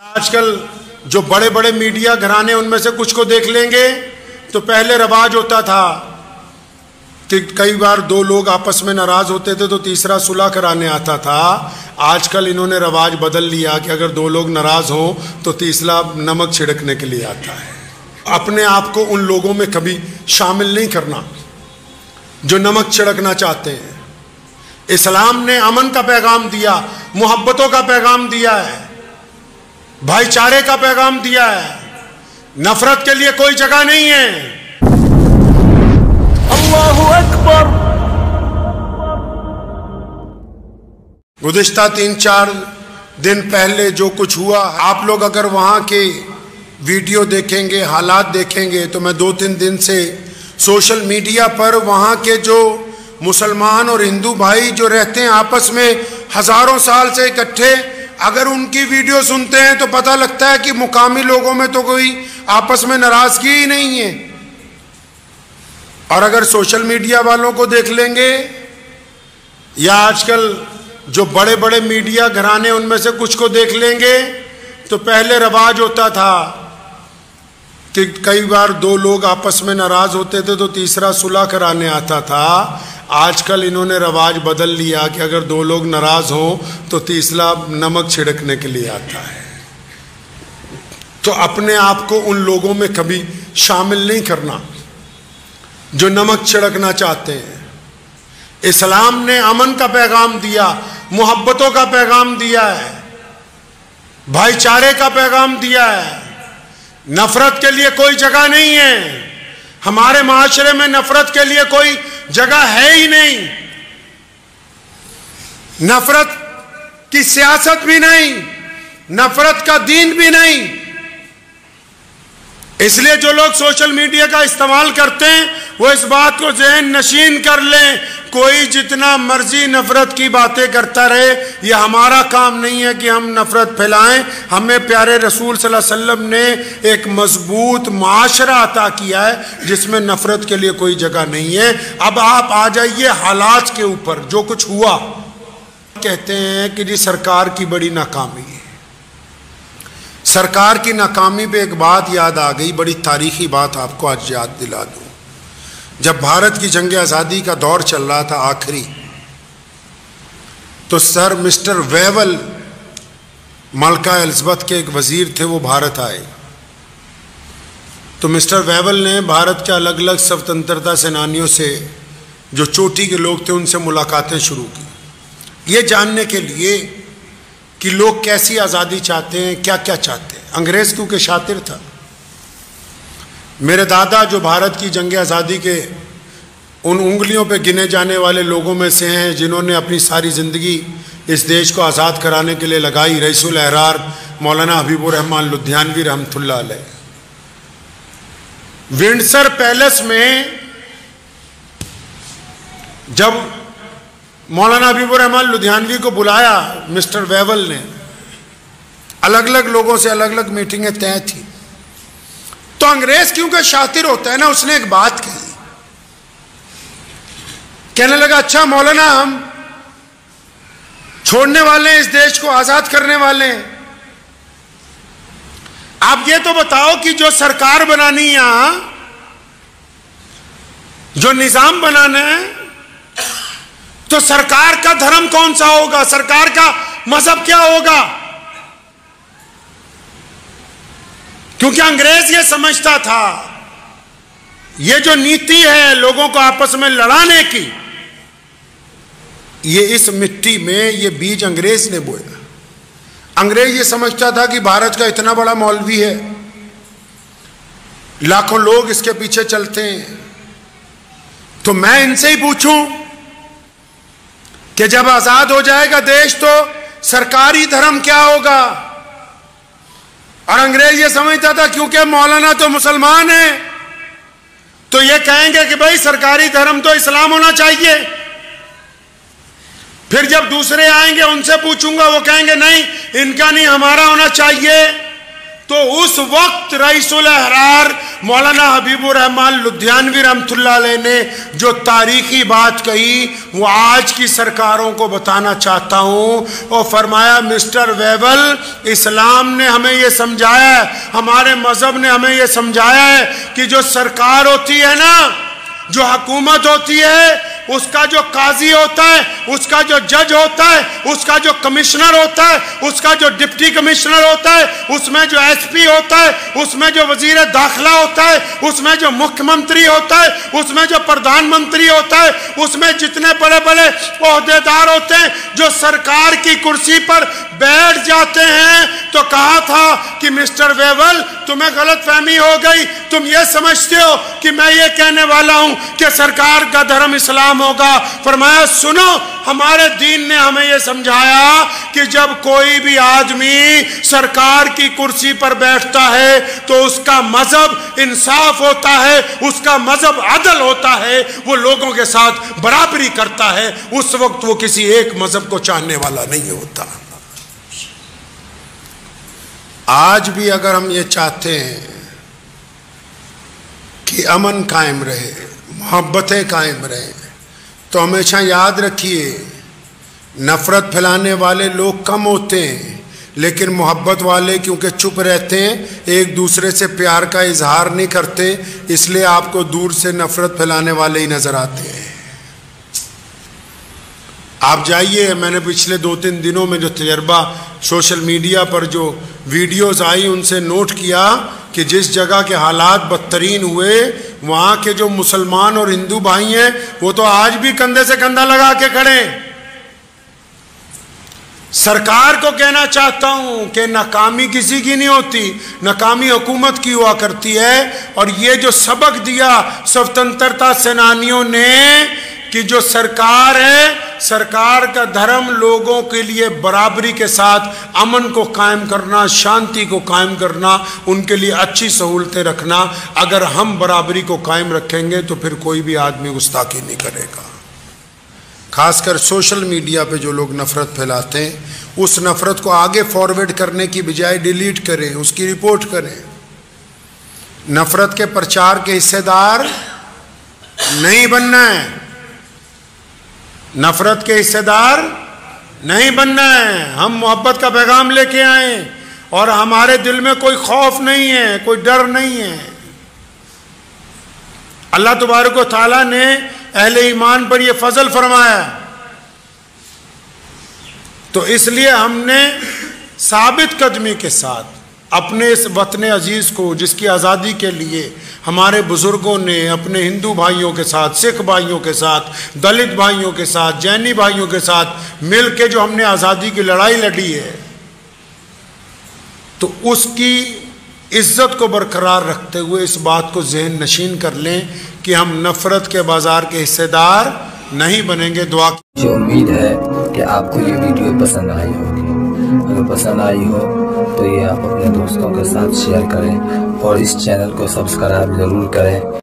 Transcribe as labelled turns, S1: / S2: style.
S1: आजकल जो बड़े बड़े मीडिया घराने उनमें से कुछ को देख लेंगे तो पहले रवाज होता था कि कई बार दो लोग आपस में नाराज होते थे तो तीसरा सुलह कराने आता था। आजकल इन्होंने रवाज बदल लिया कि अगर दो लोग नाराज हों तो तीसरा नमक छिड़कने के लिए आता है। अपने आप को उन लोगों में कभी शामिल नहीं करना जो नमक छिड़कना चाहते हैं। इस्लाम ने अमन का पैगाम दिया, मोहब्बतों का पैगाम दिया है, भाईचारे का पैगाम दिया है। नफरत के लिए कोई जगह नहीं है।
S2: अल्लाहु अकबर।
S1: गुज़िश्ता 3-4 दिन पहले जो कुछ हुआ, आप लोग अगर वहाँ के वीडियो देखेंगे, हालात देखेंगे, तो मैं 2-3 दिन से सोशल मीडिया पर वहाँ के जो मुसलमान और हिंदू भाई जो रहते हैं आपस में हज़ारों साल से इकट्ठे, अगर उनकी वीडियो सुनते हैं तो पता लगता है कि मुकामी लोगों में तो कोई आपस में नाराज़गी ही नहीं है। और अगर सोशल मीडिया वालों को देख लेंगे या आजकल जो बड़े बड़े मीडिया घराने उनमें से कुछ को देख लेंगे तो पहले रवाज होता था कि कई बार दो लोग आपस में नाराज होते थे तो तीसरा सुलह कराने आता था। आजकल इन्होंने रवाज बदल लिया कि अगर दो लोग नाराज हों तो तीसरा नमक छिड़कने के लिए आता है। तो अपने आप को उन लोगों में कभी शामिल नहीं करना जो नमक छिड़कना चाहते हैं। इस्लाम ने अमन का पैगाम दिया, मोहब्बतों का पैगाम दिया है, भाईचारे का पैगाम दिया है। नफरत के लिए कोई जगह नहीं है। हमारे माशरे में नफरत के लिए कोई जगह है ही नहीं। नफरत की सियासत भी नहीं, नफरत का दीन भी नहीं। इसलिए जो लोग सोशल मीडिया का इस्तेमाल करते हैं वो इस बात को ज़हन नशीन कर लें, कोई जितना मर्जी नफरत की बातें करता रहे, यह हमारा काम नहीं है कि हम नफरत फैलाएं। हमें प्यारे रसूल सल्लल्लाहु अलैहि वसल्लम ने एक मजबूत माशरा अता किया है जिसमें नफरत के लिए कोई जगह नहीं है। अब आप आ जाइए हालात के ऊपर, जो कुछ हुआ। कहते हैं कि जी सरकार की बड़ी नाकामी है। सरकार की नाकामी पे एक बात याद आ गई, बड़ी तारीखी बात आपको आज याद दिला दूं। जब भारत की जंग आज़ादी का दौर चल रहा था आखिरी, तो सर मिस्टर वेवल, मलका एलिज़ाबेथ के एक वज़ीर थे, वो भारत आए। तो मिस्टर वेवल ने भारत के अलग अलग स्वतंत्रता सेनानियों से, जो चोटी के लोग थे, उनसे मुलाकातें शुरू की, ये जानने के लिए कि लोग कैसी आज़ादी चाहते हैं, क्या क्या चाहते हैं। अंग्रेज़ क्योंकि शातिर था। मेरे दादा जो भारत की जंग आज़ादी के उन उंगलियों पे गिने जाने वाले लोगों में से हैं जिन्होंने अपनी सारी ज़िंदगी इस देश को आज़ाद कराने के लिए लगाई, रईसुल अहरार मौलाना हबीबुर रहमान लुधियानवी रहमतुल्लाह अलैह। विंडसर पैलेस में जब मौलाना हबीबुर रहमान लुधियानवी को बुलाया मिस्टर वेवल ने, अलग अलग लोगों से अलग अलग मीटिंगें तय थी। तो अंग्रेज क्योंकि शातिर होता है ना, उसने एक बात कही, कहने लगा अच्छा मौलाना, हम छोड़ने वाले हैं, इस देश को आजाद करने वाले हैं, आप ये तो बताओ कि जो सरकार बनानी है, यहां जो निजाम बनाना है, तो सरकार का धर्म कौन सा होगा, सरकार का मजहब क्या होगा? क्योंकि अंग्रेज ये समझता था ये जो नीति है लोगों को आपस में लड़ाने की, ये इस मिट्टी में ये बीज अंग्रेज ने बोया। अंग्रेज ये समझता था कि भारत का इतना बड़ा मौलवी है, लाखों लोग इसके पीछे चलते हैं, तो मैं इनसे ही पूछूं कि जब आजाद हो जाएगा देश तो सरकारी धर्म क्या होगा? और अंग्रेज ये समझता था क्योंकि मौलाना तो मुसलमान है, तो ये कहेंगे कि भाई सरकारी धर्म तो इस्लाम होना चाहिए। फिर जब दूसरे आएंगे उनसे पूछूंगा, वो कहेंगे नहीं इनका नहीं हमारा होना चाहिए। तो तो उस वक्त रईसुल अहरार मौलाना हबीबुर रहमान लुधियानवी रहमतुल्लाह अलैह ने जो तारीखी बात कही वो आज की सरकारों को बताना चाहता हूँ। और फरमाया, मिस्टर वेवल, इस्लाम ने हमें ये समझाया है, हमारे मजहब ने हमें ये समझाया है कि जो सरकार होती है ना, जो हुकूमत होती है, उसका जो काजी होता है, उसका जो जज होता है, उसका जो कमिश्नर होता है, उसका जो डिप्टी कमिश्नर होता है, उसमें जो एसपी होता है, उसमें जो वजीर दाखिला होता है, उसमें जो मुख्यमंत्री होता है, उसमें जो प्रधानमंत्री होता है, उसमें जितने बड़े बड़े ओहदेदार होते हैं जो सरकार की कुर्सी पर बैठ जाते हैं, तो कहा था कि मिस्टर वेवल, तुम्हें गलतफहमी हो गई, तुम ये समझते हो कि मैं ये कहने वाला हूं कि सरकार का धर्म इस्लाम होगा। फरमाया, सुनो, हमारे दीन ने हमें यह समझाया कि जब कोई भी आदमी सरकार की कुर्सी पर बैठता है तो उसका मजहब इंसाफ होता है, उसका मजहब अदल होता है, वो लोगों के साथ बराबरी करता है। उस वक्त वो किसी एक मजहब को चाहने वाला नहीं होता। आज भी अगर हम ये चाहते हैं कि अमन कायम रहे, मोहब्बतें कायम रहें, तो हमेशा याद रखिए, नफ़रत फैलाने वाले लोग कम होते हैं, लेकिन मोहब्बत वाले क्योंकि चुप रहते हैं, एक दूसरे से प्यार का इजहार नहीं करते, इसलिए आपको दूर से नफ़रत फैलाने वाले ही नज़र आते हैं। आप जाइए, मैंने पिछले 2-3 दिनों में जो तजर्बा सोशल मीडिया पर जो वीडियोस आई उनसे नोट किया कि जिस जगह के हालात बदतरीन हुए, वहाँ के जो मुसलमान और हिंदू भाई हैं वो तो आज भी कंधे से कंधा लगा के खड़े हैं। सरकार को कहना चाहता हूँ कि नाकामी किसी की नहीं होती, नाकामी हुकूमत की हुआ करती है। और ये जो सबक दिया स्वतंत्रता सेनानियों ने कि जो सरकार है, सरकार का धर्म लोगों के लिए बराबरी के साथ अमन को कायम करना, शांति को कायम करना, उनके लिए अच्छी सहूलतें रखना। अगर हम बराबरी को कायम रखेंगे तो फिर कोई भी आदमी गुस्ताखी नहीं करेगा। खासकर सोशल मीडिया पे जो लोग नफ़रत फैलाते हैं, उस नफ़रत को आगे फॉरवर्ड करने की बजाय डिलीट करें, उसकी रिपोर्ट करें। नफ़रत के प्रचार के हिस्सेदार नहीं बनना है, नफरत के हिस्सेदार नहीं बनना है। हम मोहब्बत का पैगाम लेके आए और हमारे दिल में कोई खौफ नहीं है, कोई डर नहीं है। अल्लाह तबारक व तआला ने अहले ईमान पर यह फजल फरमाया, तो इसलिए हमने साबित कदमी के साथ अपने इस वतन अजीज को, जिसकी आज़ादी के लिए हमारे बुजुर्गों ने अपने हिंदू भाइयों के साथ, सिख भाइयों के साथ, दलित भाइयों के साथ, जैनी भाइयों के साथ मिल के जो हमने आज़ादी की लड़ाई लड़ी है, तो उसकी इज्जत को बरकरार रखते हुए इस बात को जहन नशीन कर लें कि हम नफ़रत के बाजार के हिस्सेदार नहीं बनेंगे। दुआ
S2: मुझे उम्मीद है कि आपको ये वीडियो पसंद आई होगी। अगर पसंद आई हो तो ये आप अपने दोस्तों के साथ शेयर करें और इस चैनल को सब्सक्राइब ज़रूर करें।